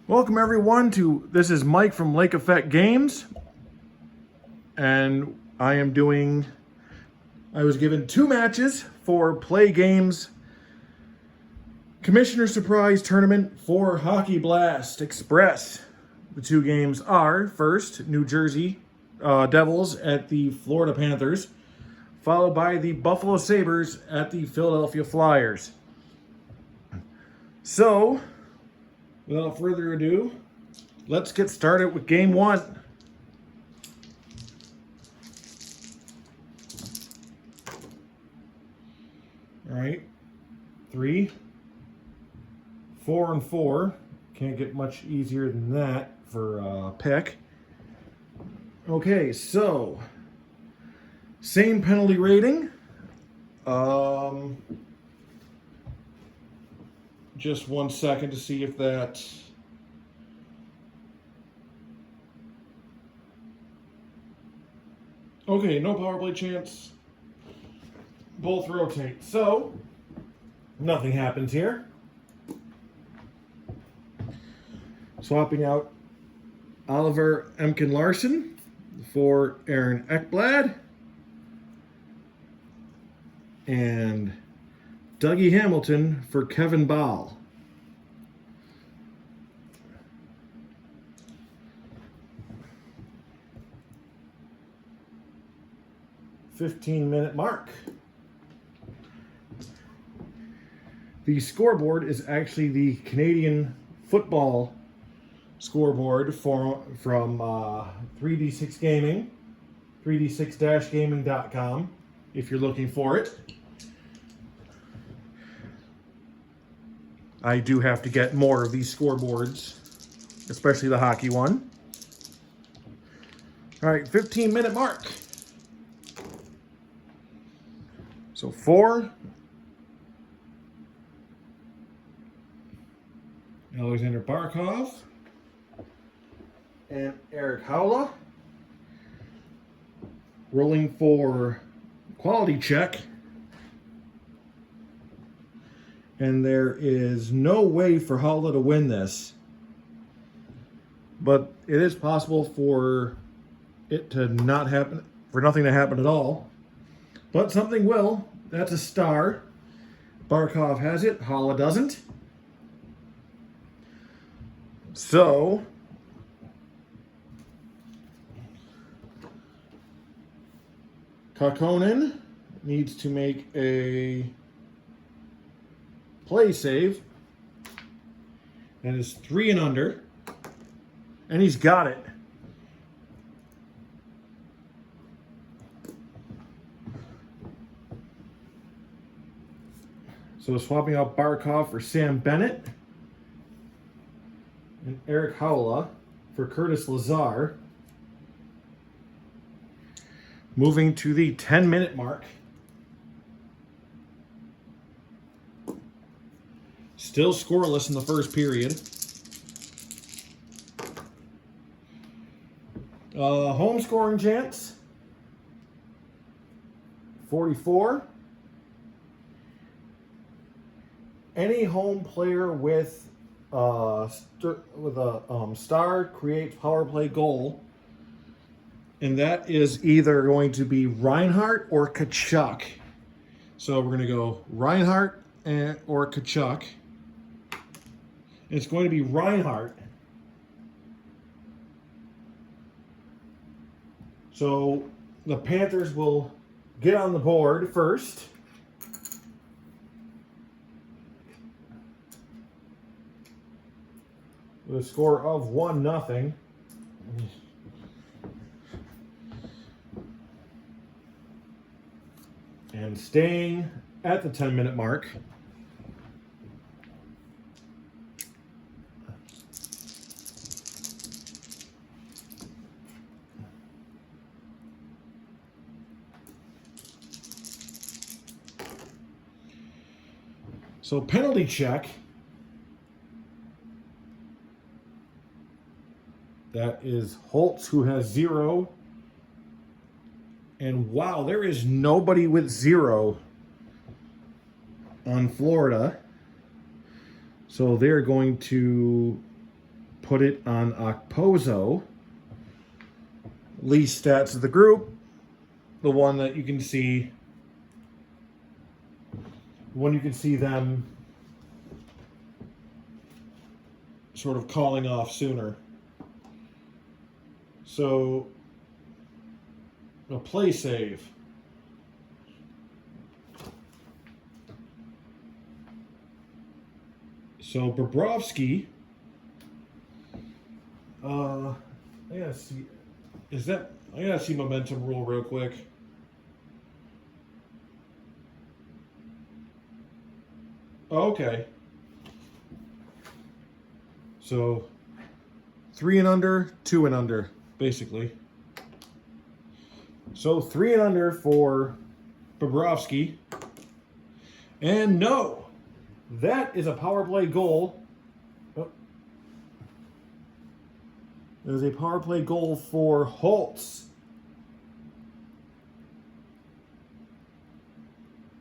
Welcome everyone to, this is Mike from Lake Effect Games, and I was given 2 matches for Play Games Commissioner Surprise Tournament for Hockey Blast Express. The 2 games are, first, New Jersey Devils at the Florida Panthers, followed by the Buffalo Sabres at the Philadelphia Flyers. So, without further ado, let's get started with game 1. All right, 3, 4, and 4. Can't get much easier than that for pick. Okay, so same penalty rating. Just 1 second to see if that. Okay, no power play chance. Both rotate. So, nothing happens here. Swapping out Oliver Emken-Larson for Aaron Ekblad. And Dougie Hamilton for Kevin Ball. $15-minute mark. The scoreboard is actually the Canadian football scoreboard from 3D6 Gaming, 3d6-gaming.com, if you're looking for it. I do have to get more of these scoreboards, especially the hockey one. All right, 15-minute mark. So 4. Alexander Barkov and Eric Howla. Rolling for quality check. And there is no way for Howla to win this. But it is possible for it to not happen, for nothing to happen at all. But something will. That's a star. Barkov has it, Howla doesn't. So, Kakkonen needs to make a play save. That is 3 and under. And he's got it. So swapping out Barkov for Sam Bennett. And Eric Howla for Curtis Lazar. Moving to the 10-minute mark. Still scoreless in the first period. Home scoring chance. 44. Any home player with a star creates power play goal, and that is either going to be Reinhart or Tkachuk. So we're going to go Reinhart or Tkachuk. It's going to be Reinhart. So the Panthers will get on the board first. With a score of 1-0. And staying at the 10-minute mark. So penalty check. That is Holtz, who has 0. And wow, there is nobody with 0 on Florida. So they're going to put it on Okposo. Least stats of the group. The one that you can see. When you can see them sort of calling off sooner. So, a play save. So Bobrovsky, I gotta see, I gotta see momentum rule real quick. Oh, okay. So 3 and under, 2 and under, basically. So 3 and under for Bobrovsky. And no! That is a power play goal. Oh. There's a power play goal for Holtz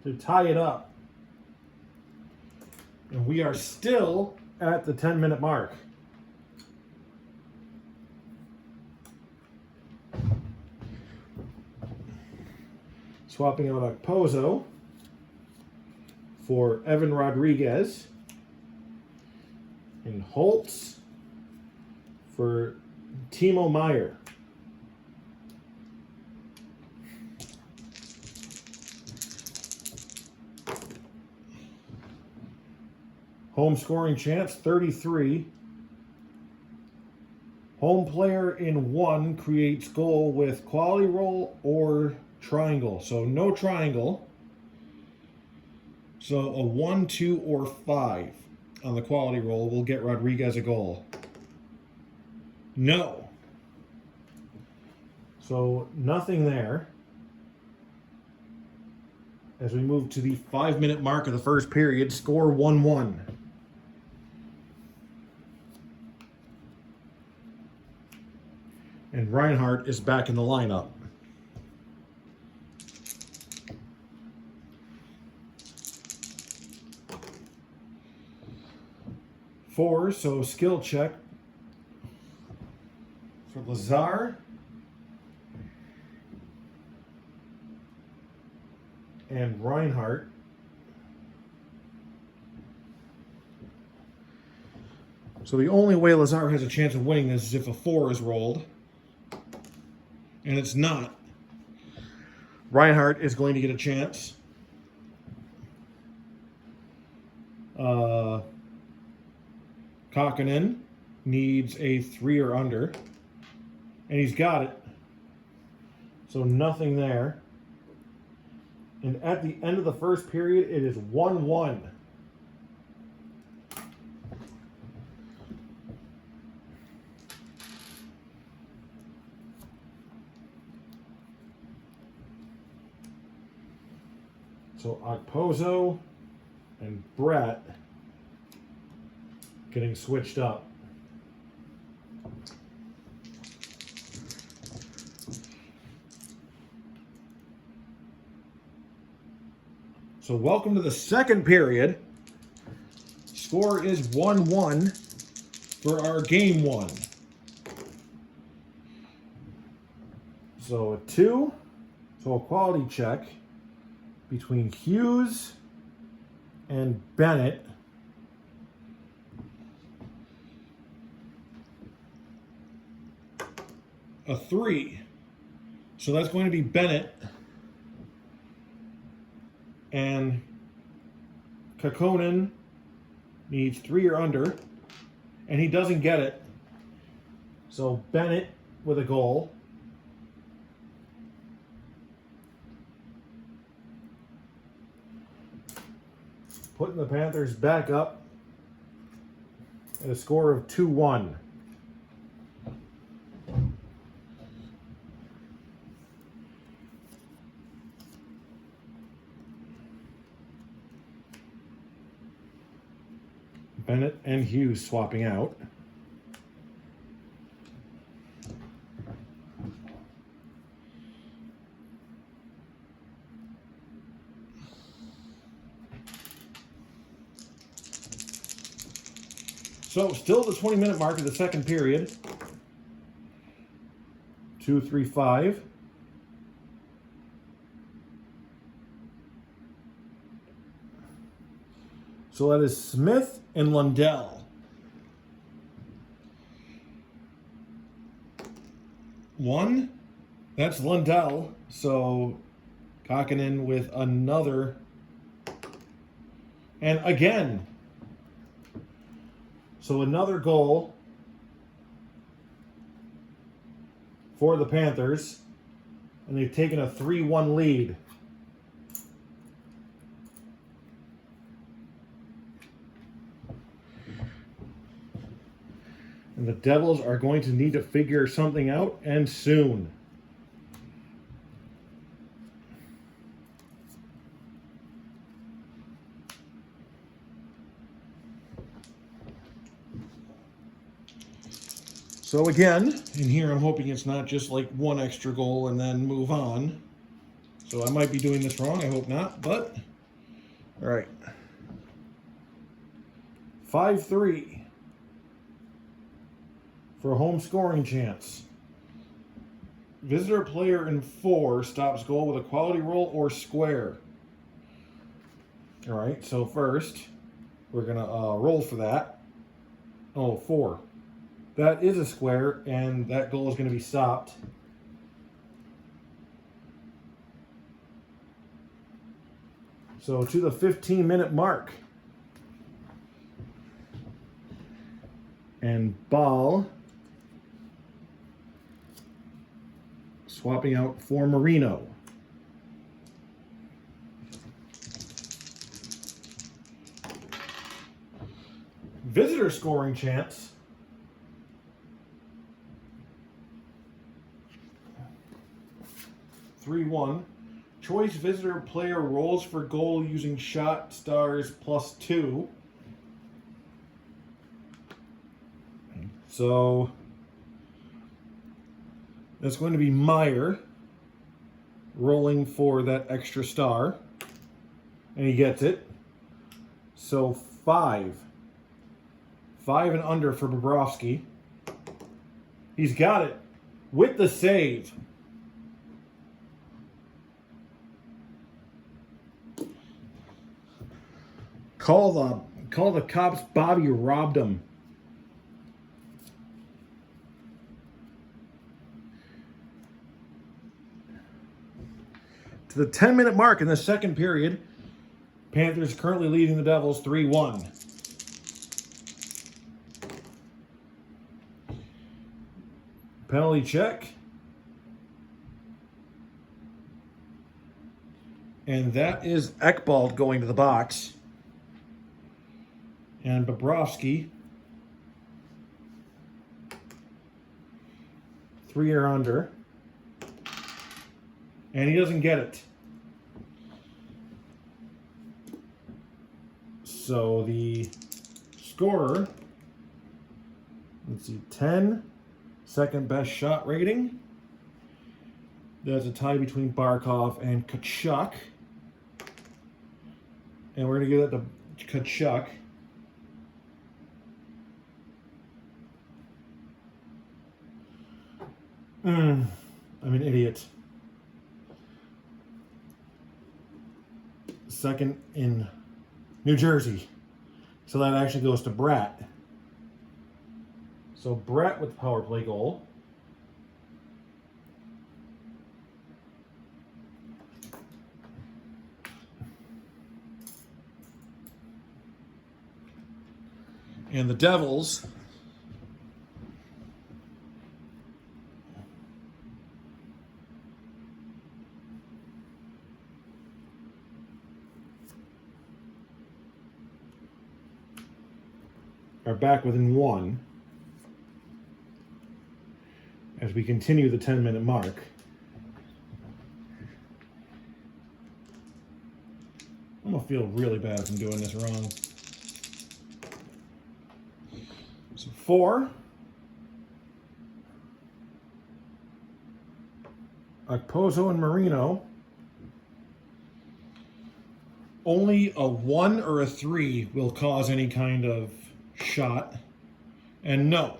to tie it up. And we are still at the 10-minute mark. Swapping out Okposo for Evan Rodriguez, and Holtz for Timo Meier. Home scoring chance, 33. Home player in 1 creates goal with quality roll or triangle. So no triangle. So a 1, 2, or 5 on the quality roll will get Rodriguez a goal. No. So nothing there. As we move to the 5-minute mark of the first period, score 1-1. And Reinhardt is back in the lineup. So skill check for Lazar and Reinhardt. So the only way Lazar has a chance of winning this is if a 4 is rolled. And it's not. Reinhardt is going to get a chance. Kakkonen needs a 3 or under. And he's got it. So nothing there. And at the end of the first period, it is 1-1. So Okposo and Brett getting switched up. So welcome to the second period. Score is 1-1 for our game 1. So a 2, so a quality check between Hughes and Bennett. A 3. So that's going to be Bennett. And Kakkonen needs 3 or under. And he doesn't get it. So Bennett with a goal. Putting the Panthers back up at a score of 2-1. Bennett and Hughes swapping out. So still the 20-minute mark of the second period. 2-3-5. So that is Smith and Lundell. 1. That's Lundell. So Kakinen with another. And again. So another goal for the Panthers. And they've taken a 3-1 lead. And the Devils are going to need to figure something out, and soon. So again, in here I'm hoping it's not just like one extra goal and then move on. So I might be doing this wrong, I hope not, but all right. 5-3 for a home scoring chance. Visitor player in 4 stops goal with a quality roll or square. All right, so first we're gonna roll for that. Oh, 4. That is a square, and that goal is going to be stopped. So to the 15-minute mark. And Ball swapping out for Marino. Visitor scoring chance. 3-1. Choice visitor player rolls for goal using shot stars +2. So that's going to be Meyer rolling for that extra star. And he gets it. So 5. 5 and under for Bobrovsky. He's got it with the save. Call the cops. Bobby robbed him. To the 10-minute mark in the second period, Panthers currently leading the Devils 3-1. Penalty check. And that is Ekbald going to the box. And Bobrovsky, 3 or under. And he doesn't get it. So the scorer, let's see, 10, second best shot rating. There's a tie between Barkov and Tkachuk. And we're going to give that to Tkachuk. I'm an idiot. Second in New Jersey. So that actually goes to Bratt. So Bratt with the power play goal. And the Devils are back within 1 as we continue the 10-minute mark. I'm going to feel really bad if I'm doing this wrong. So 4. Okposo and Marino. Only a 1 or a 3 will cause any kind of shot. And no,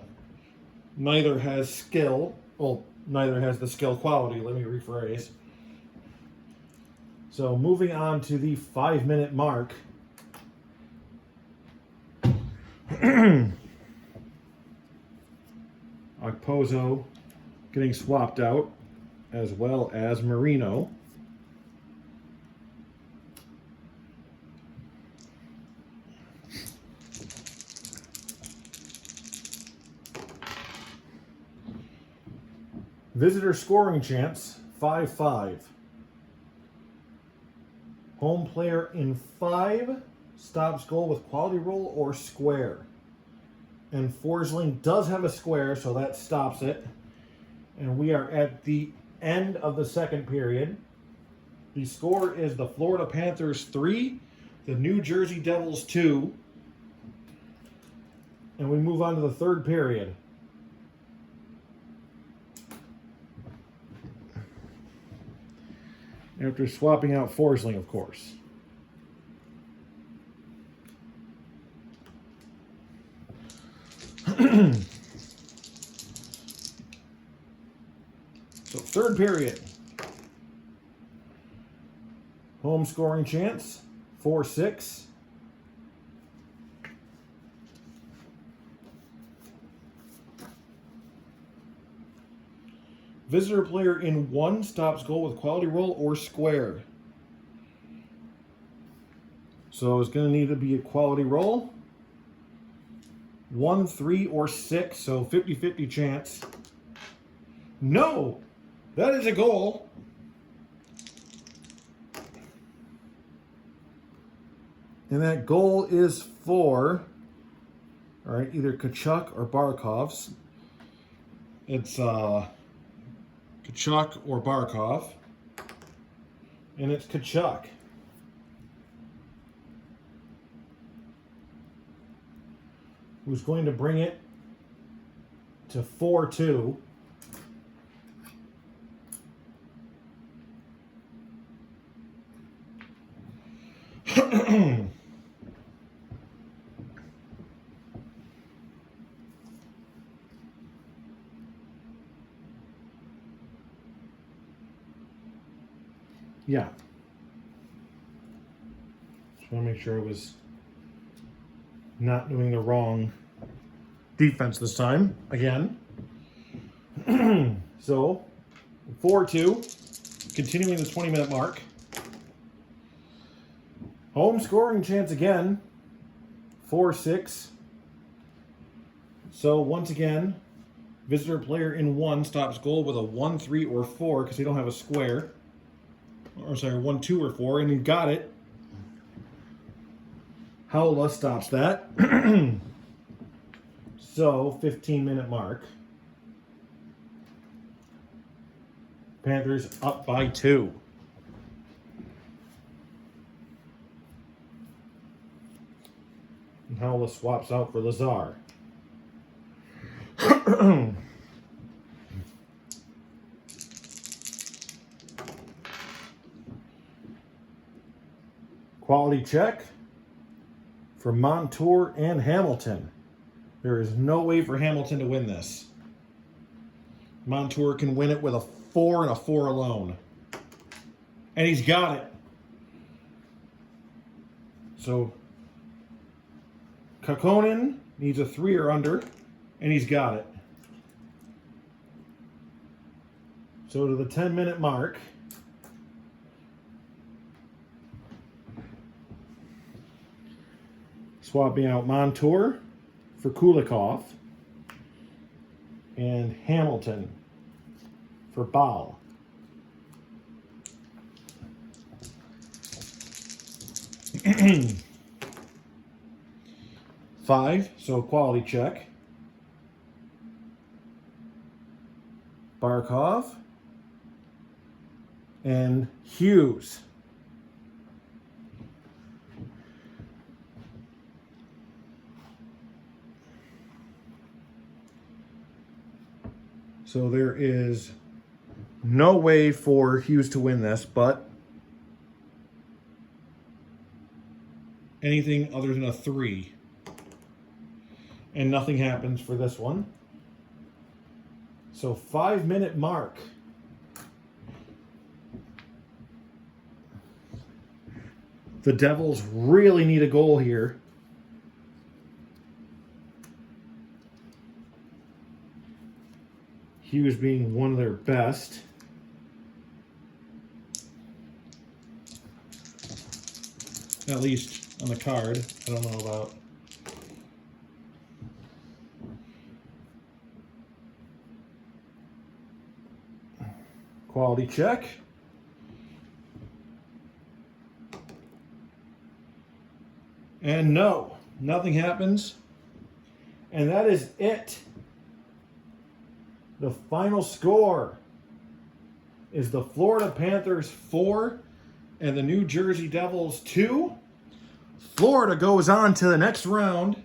neither has skill. Well, neither has the skill quality. Let me rephrase. So moving on to the 5-minute mark. Okposo getting swapped out, as well as Marino. Visitor scoring chance, 5-5. Home player in 5 stops goal with quality roll or square. And Forsling does have a square, so that stops it. And we are at the end of the second period. The score is the Florida Panthers 3, the New Jersey Devils 2. And we move on to the third period. After swapping out Forsling, of course. So, third period. Home scoring chance, 4-6. Visitor player in 1 stops goal with quality roll or square. So it's going to need to be a quality roll. 1, 3, or 6, so 50-50 chance. No! That is a goal. And that goal is for, all right, either Tkachuk or Barkov's. It's Tkachuk or Barkov. And it's Tkachuk. Who's going to bring it to 4-2. Yeah. Just want to make sure I was not doing the wrong defense this time, again. So, 4-2, continuing the 20-minute mark. Home scoring chance again, 4-6. So, once again, visitor player in 1 stops goal with a 1, 3, or 4 because they don't have a square. Or sorry, 1, 2, or 4, and he got it. Howla stops that. So, 15-minute mark. Panthers up by 2. And Howla swaps out for Lazar. Quality check for Montour and Hamilton. There is no way for Hamilton to win this. Montour can win it with a 4 and a 4 alone. And he's got it. So, Kakkonen needs a 3 or under, and he's got it. So to the 10-minute mark. Swapping out Montour for Kulikov and Hamilton for Baal. Five, so quality check. Barkov and Hughes. So there is no way for Hughes to win this, but anything other than a 3. and nothing happens for this one. So 5-minute mark. The Devils really need a goal here. Hughes being one of their best. At least on the card. I don't know about. Quality check. And no, nothing happens. And that is it. The final score is the Florida Panthers 4 and the New Jersey Devils 2. Florida goes on to the next round.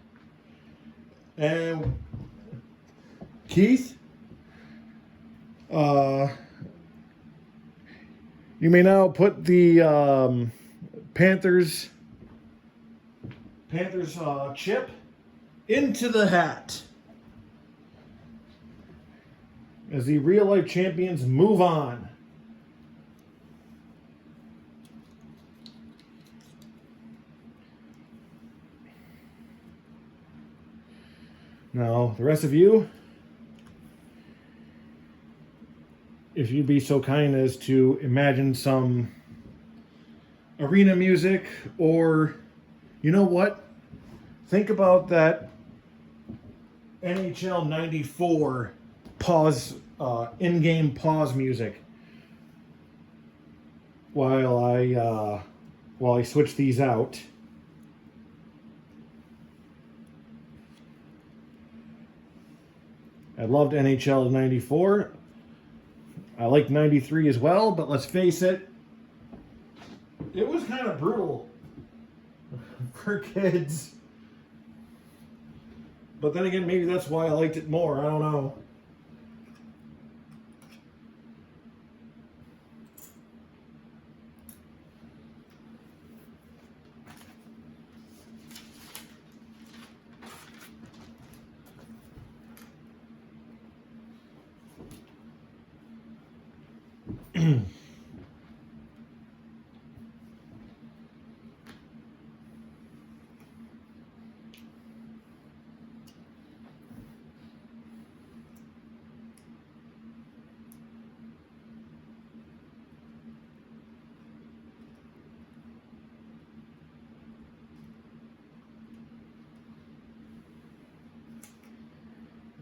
And Keith, you may now put the Panthers chip into the hat as the real-life champions move on. Now, the rest of you, if you'd be so kind as to imagine some arena music, or, you know what? Think about that NHL 94 pause, in-game pause music while I switch these out. I loved NHL 94. I like 93 as well, but let's face it, it was kind of brutal for kids. But then again, maybe that's why I liked it more. I don't know.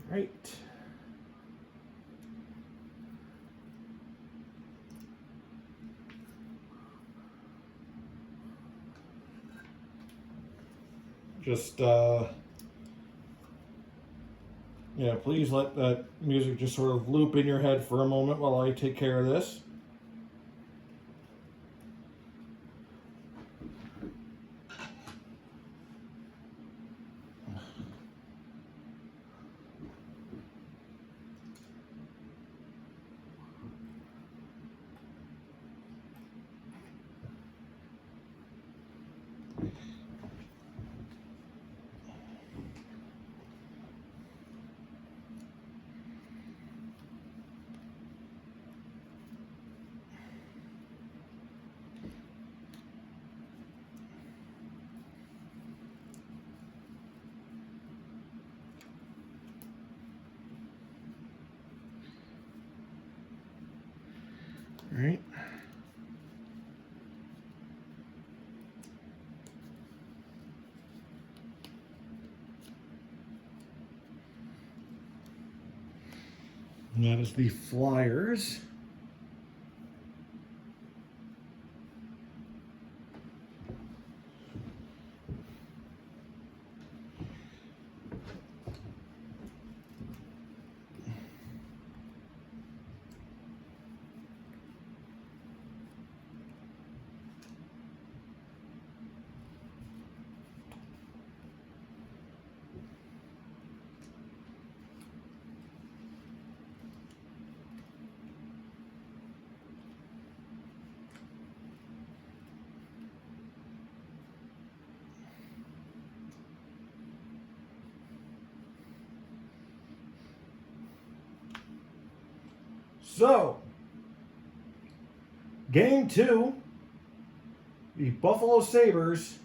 Right. Just, yeah, please let that music just sort of loop in your head for a moment while I take care of this. All right. And that is the Flyers. So, game 2, the Buffalo Sabres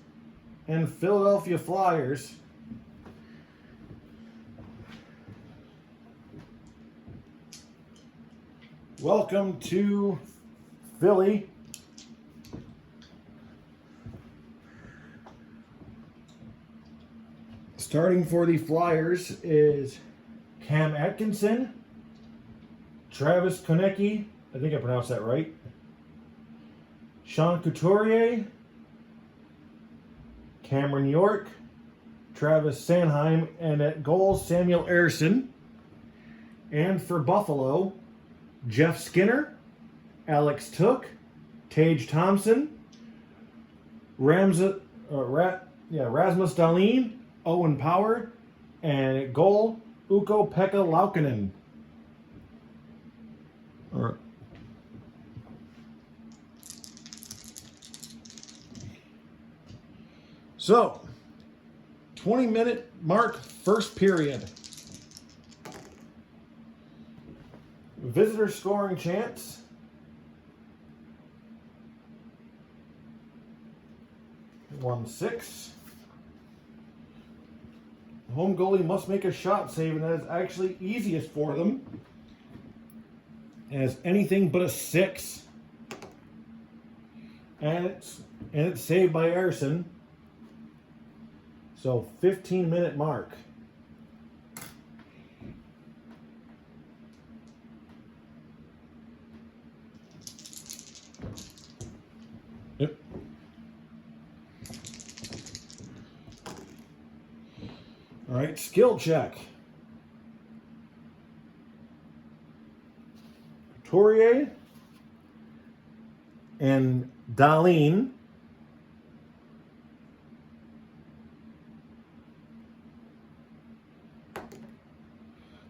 and Philadelphia Flyers. Welcome to Philly. Starting for the Flyers is Cam Atkinson, Travis Konecny, I think I pronounced that right, Sean Couturier, Cameron York, Travis Sanheim, and at goal, Samuel Ersson. And for Buffalo, Jeff Skinner, Alex Took, Tage Thompson, Rasmus Dahlin, Owen Power, and at goal, Ukko-Pekka Laukkanen. All right. So, 20-minute mark, first period. Visitor scoring chance. One 6. Home goalie must make a shot save, and that is actually easiest for them. As anything but a 6. And it's saved by Ersson. So 15-minute mark. Yep. All right, skill check. Couturier and Dahlin.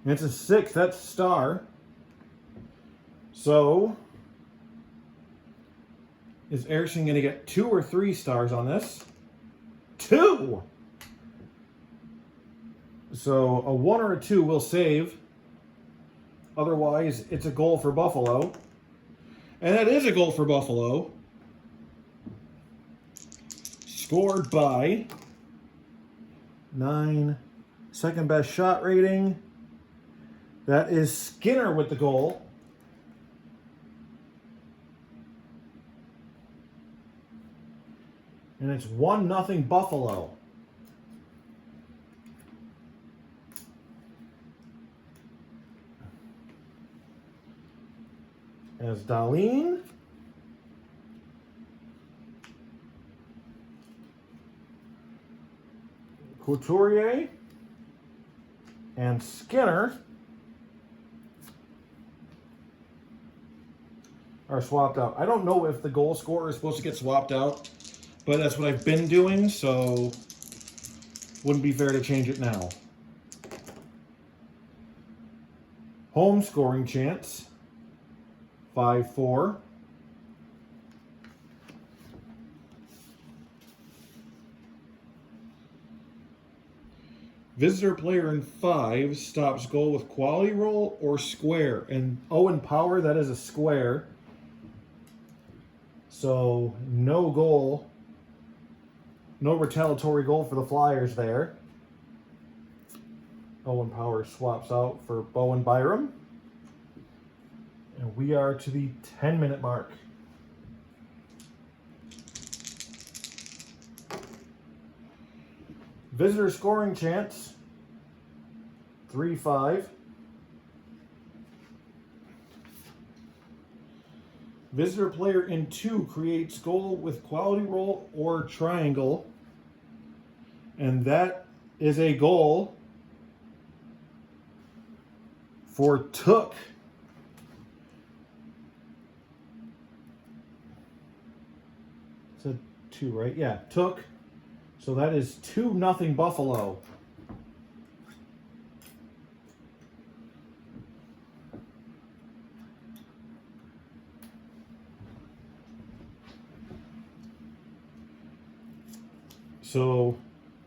And it's a 6, that's star. So, is Ersson going to get 2 or 3 stars on this? 2! So, a 1 or a 2 will save. Otherwise, it's a goal for Buffalo. And that is a goal for Buffalo. Scored by 9. Second best shot rating. That is Skinner with the goal. And it's 1-0 Buffalo. As Dahlin, Couturier, and Skinner are swapped out. I don't know if the goal scorer is supposed to get swapped out, but that's what I've been doing, so wouldn't be fair to change it now. Home scoring chance, 5-4. Visitor player in 5 stops goal with quality roll or square. And Owen Power, that is a square. So no goal. No retaliatory goal for the Flyers there. Owen Power swaps out for Bowen Byram. And we are to the 10-minute mark. Visitor scoring chance, 3-5. Visitor player in 2 creates goal with quality roll or triangle. And that is a goal for Took. It's a 2, right? Yeah, Took. So that is 2-0 Buffalo. So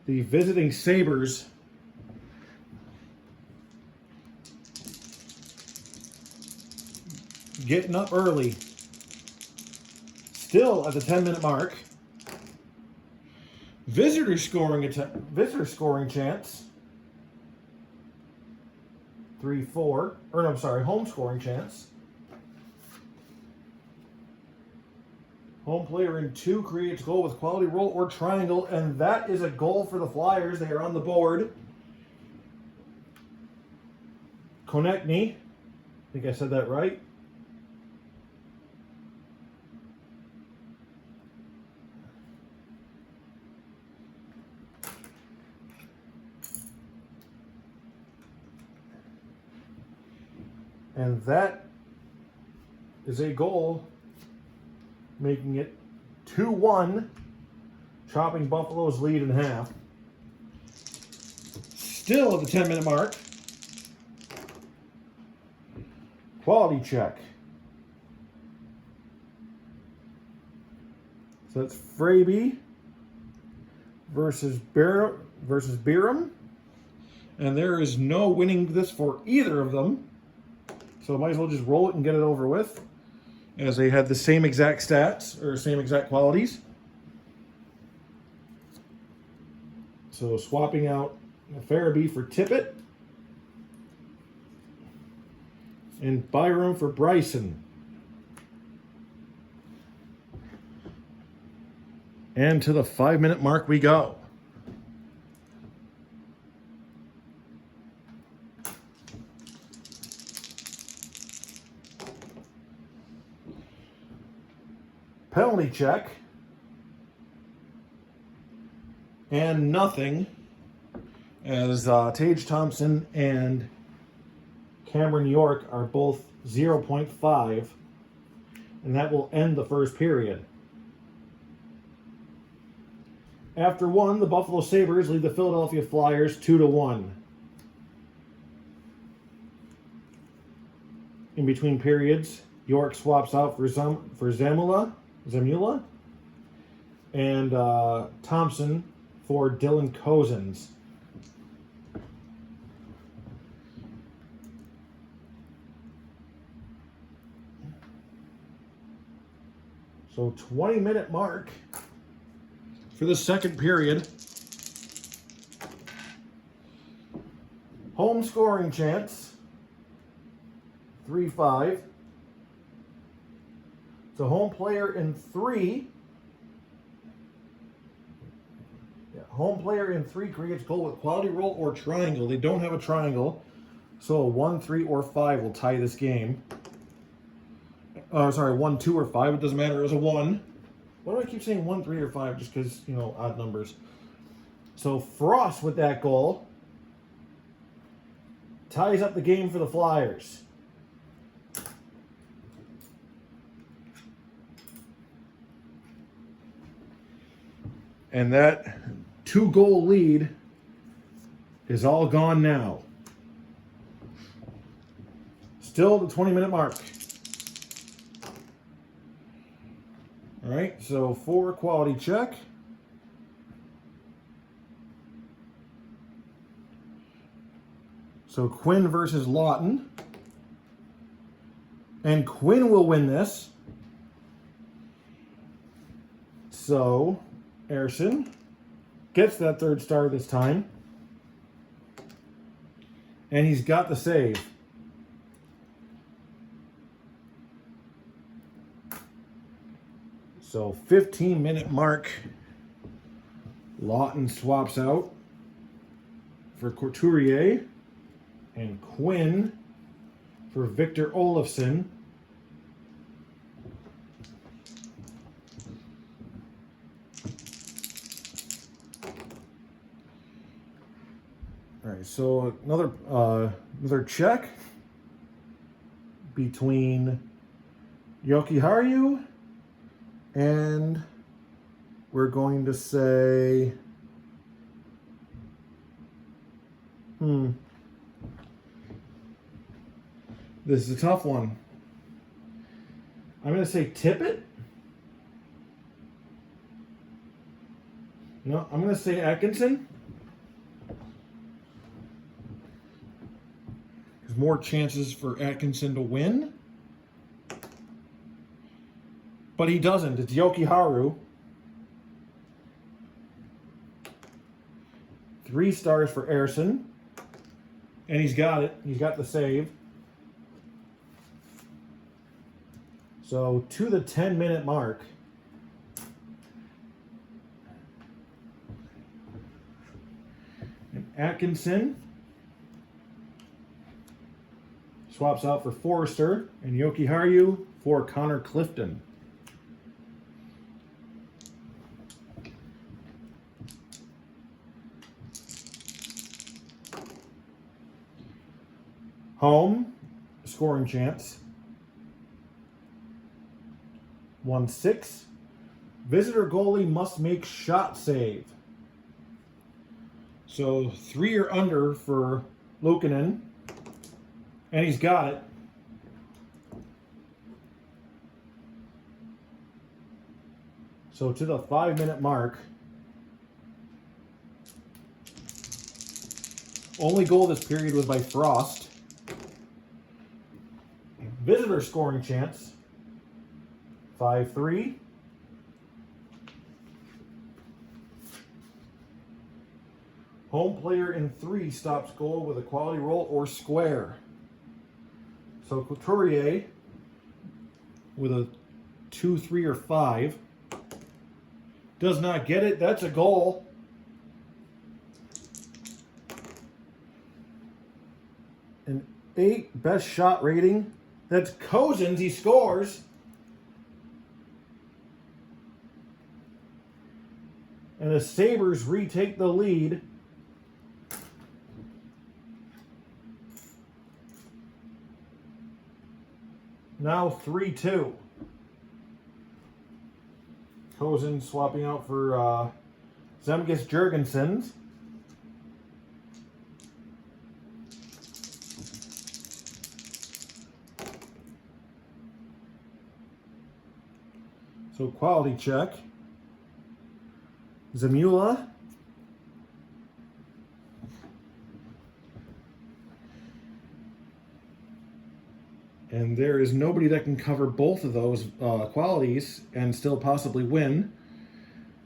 the visiting Sabres getting up early. Still at the 10-minute mark. Visitor scoring chance. 3-4. Or no, I'm sorry, home scoring chance. Home player in 2 creates goal with quality roll or triangle, and that is a goal for the Flyers. They are on the board. Konechny. I think I said that right. And that is a goal, making it 2-1, chopping Buffalo's lead in half. Still at the 10-minute mark. Quality check. So that's Fraby versus Byram. And there is no winning this for either of them. So might as well just roll it and get it over with, as they had the same exact stats, or same exact qualities. So swapping out Farabee for Tippett, and Byram for Bryson. And to the 5-minute mark we go. Penalty check. And nothing, as Tage Thompson and Cameron York are both 0.5, and that will end the first period. After 1, the Buffalo Sabres lead the Philadelphia Flyers 2-1. In between periods, York swaps out for Zamula, and Thompson for Dylan Cozens. So 20-minute mark for the second period. Home scoring chance, 3-5. So home player in 3. Home player in 3 creates goal with quality roll or triangle. They don't have a triangle, so a 1, 3, or 5 will tie this game. 1, 2, or 5. It doesn't matter. It was a 1. Why do I keep saying 1, 3, or 5? Just because, odd numbers. So Frost with that goal ties up the game for the Flyers. And that 2-goal lead is all gone now. Still the 20-minute mark. All right, so for quality check. So Quinn versus Lawton. And Quinn will win this. So Ersson gets that 3rd star this time. And he's got the save. So 15-minute mark. Lawton swaps out for Couturier. And Quinn for Victor Olofsson. All right, so another check between Jokiharju and we're going to say this is a tough one. I'm going to say Tippett. No, I'm going to say Atkinson. There's more chances for Atkinson to win. but he doesn't. It's Yokiharu. 3 stars for Erson. And he's got it. He's got the save. So to the 10-minute mark. And Atkinson swaps out for Forrester, and Yokiharu for Connor Clifton. Home, scoring chance. 1-6. Visitor goalie must make shot save. So 3 or under for Luukkonen. And he's got it. So to the 5-minute mark. Only goal this period was by Frost. Visitor scoring chance. 5-3. Home player in 3 stops goal with a quality roll or square. So Couturier with a 2, 3, or 5. Does not get it. That's a goal. An 8 best shot rating. That's Cozens. He scores. And the Sabres retake the lead. Now 3-2. Cozens swapping out for Zemgus Jurgensen. So quality check. Zamula. And there is nobody that can cover both of those qualities and still possibly win.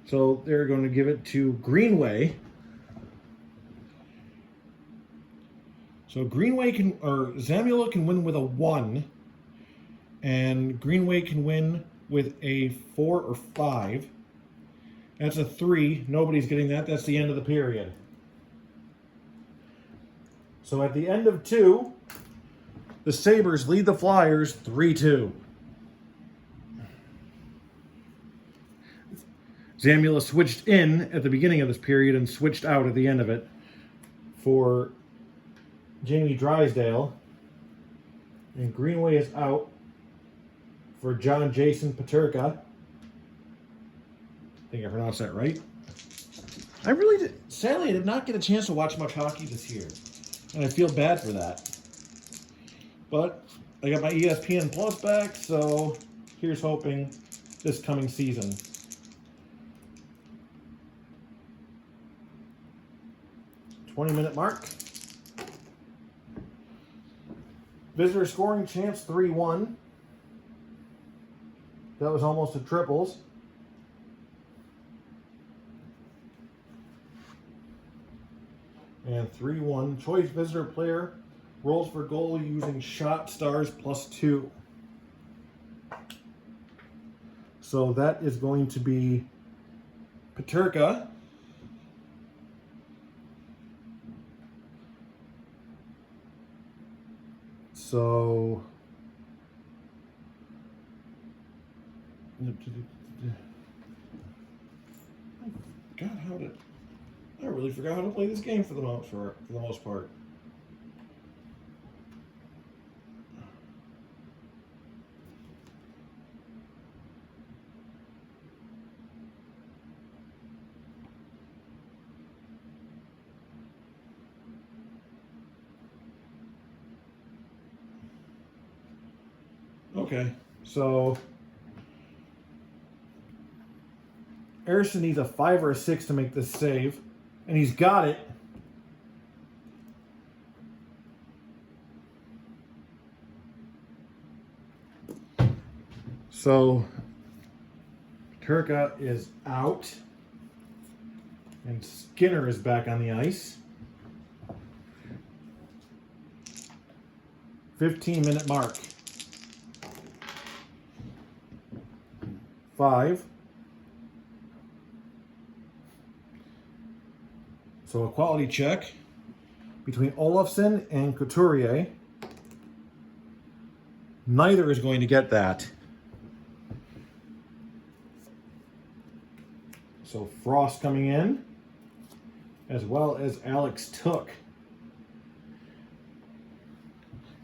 So they're going to give it to Greenway. So Zamula can win with a 1. And Greenway can win with a 4 or 5. That's a 3. Nobody's getting that. That's the end of the period. So at the end of 2, the Sabres lead the Flyers 3-2. Zamula switched in at the beginning of this period and switched out at the end of it for Jamie Drysdale. And Greenway is out for John Jason Peterka. I think I pronounced that right. Sadly, I did not get a chance to watch much hockey this year. And I feel bad for that. But I got my ESPN Plus back, so here's hoping this coming season. "20-minute mark. Visitor scoring chance 3-1. That was almost a triples. And 3-1. Choice visitor player rolls for goal using shot stars +2. So that is going to be Peterka. So I really forgot how to play this game for the most part. Okay, so Erson needs a 5 or a 6 to make this save, and he's got it. So Turka is out. And Skinner is back on the ice. 15-minute mark. 5. So a quality check between Olofsson and Couturier. Neither is going to get that. So Frost coming in, as well as Alex Took.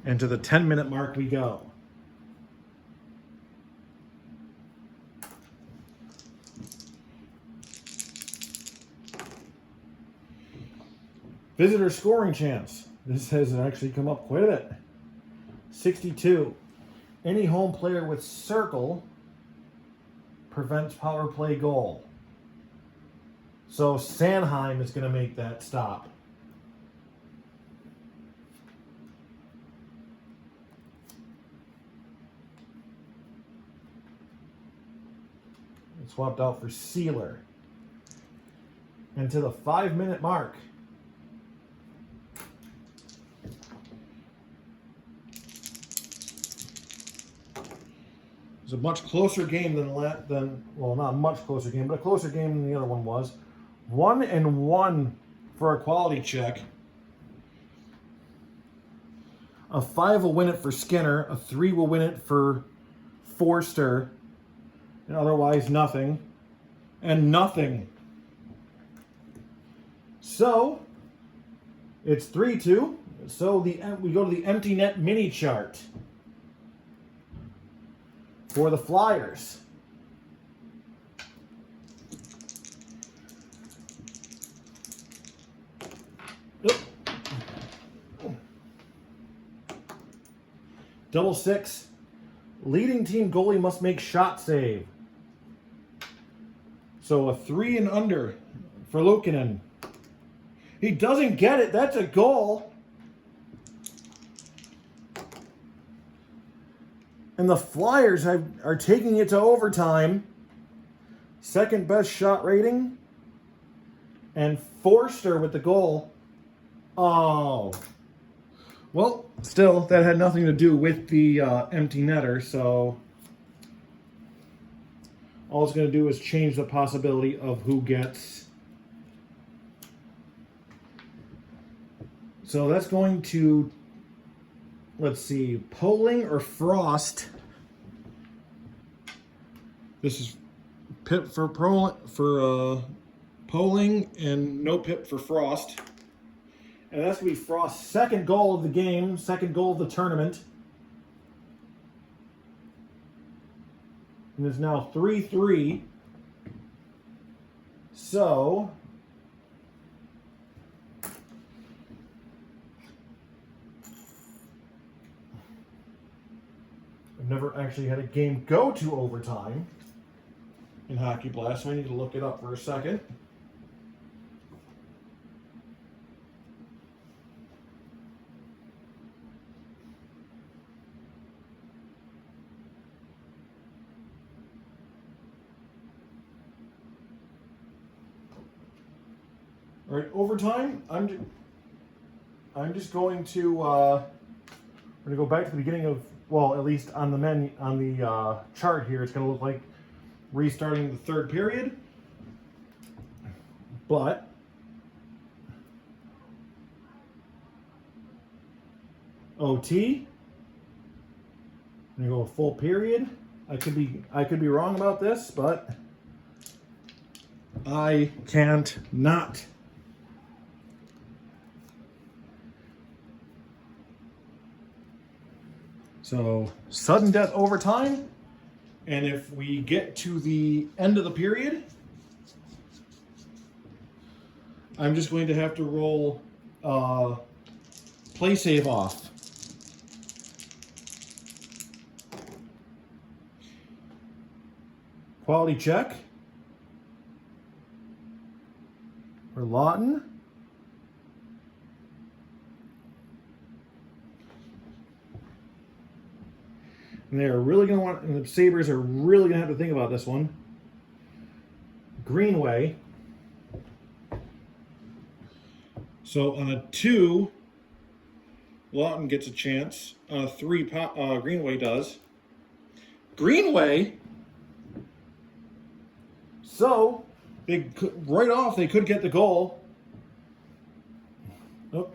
And to the 10-minute mark we go. Visitor scoring chance. This has actually come up quite a bit. 62. Any home player with circle prevents power play goal. So Sanheim is going to make that stop. Swapped out for Sealer. And to the 5-minute mark. It was a much closer game than well, not a much closer game, but a closer game than the other one was. 1-1 for a quality check. A 5 will win it for Skinner. A 3 will win it for Forster. And otherwise nothing. And nothing. So it's 3-2. So we go to the empty net mini chart for the Flyers. Double 6. Leading team goalie must make shot save. So a 3 and under for Luukkonen. He doesn't get it. That's a goal. And the Flyers are taking it to overtime. Second best shot rating. And Forster with the goal. Oh. Well, still, that had nothing to do with the empty netter, so all it's going to do is change the possibility of who gets. So that's going to, let's see, Poling or Frost. This is Pip for Poling and no Pip for Frost. And that's going to be Frost's second goal of the game, second goal of the tournament. And it's now 3-3. So I've never actually had a game go to overtime in Hockey Blast, so I need to look it up for a second. All right, overtime. I'm just going to we're gonna go back to the beginning of, well, at least on the menu on the chart here. It's gonna look like restarting the third period, but OT. I'm gonna go full period. I could be wrong about this, but I can't not. So, sudden death overtime, and if we get to the end of the period, I'm just going to have to roll play save off. Quality check for Lawton. And they're really going to want, and the Sabres are really going to have to think about this one. Greenway. So on a 2, Lawton gets a chance. On a 3, Greenway does. Greenway. So they could, right off they could get the goal. Oh.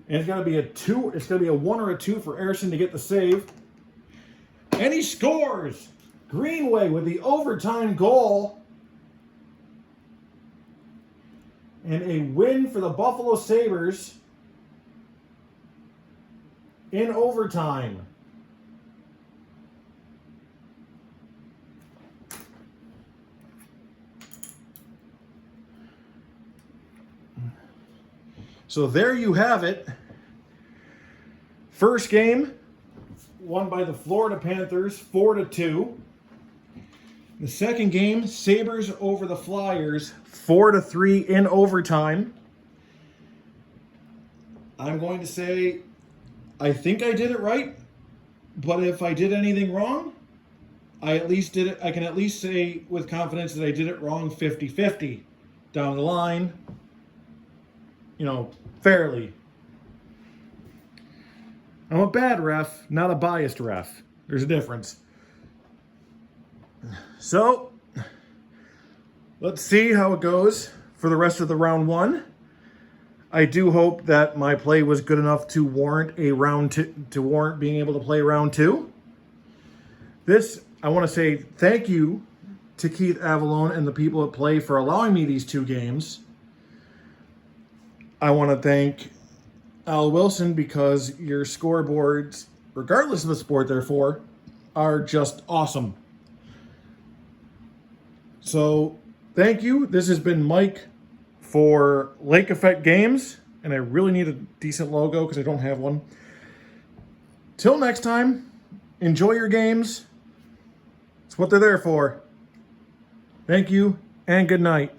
And it's got to be a 2. It's going to be a 1 or a 2 for Erison to get the save. And he scores. Greenway with the overtime goal. And a win for the Buffalo Sabres in overtime. So there you have it. First game won by the Florida Panthers 4-2. The second game, Sabres over the Flyers 4-3 in overtime. I'm going to say I think I did it right, but if I did anything wrong, I can at least say with confidence that I did it wrong 50-50 down the line. You know, fairly. I'm a bad ref, not a biased ref. There's a difference. So, let's see how it goes for the rest of the round 1. I do hope that my play was good enough to warrant a round 2, to warrant being able to play round 2. I want to say thank you to Keith Avalone and the people at Play for allowing me these 2 games. I want to thank Al Wilson because your scoreboards, regardless of the sport therefore, are just awesome. So, thank you. This has been Mike for Lake Effect Games, and I really need a decent logo because I don't have one. Till next time, enjoy your games. It's what they're there for. Thank you, and good night.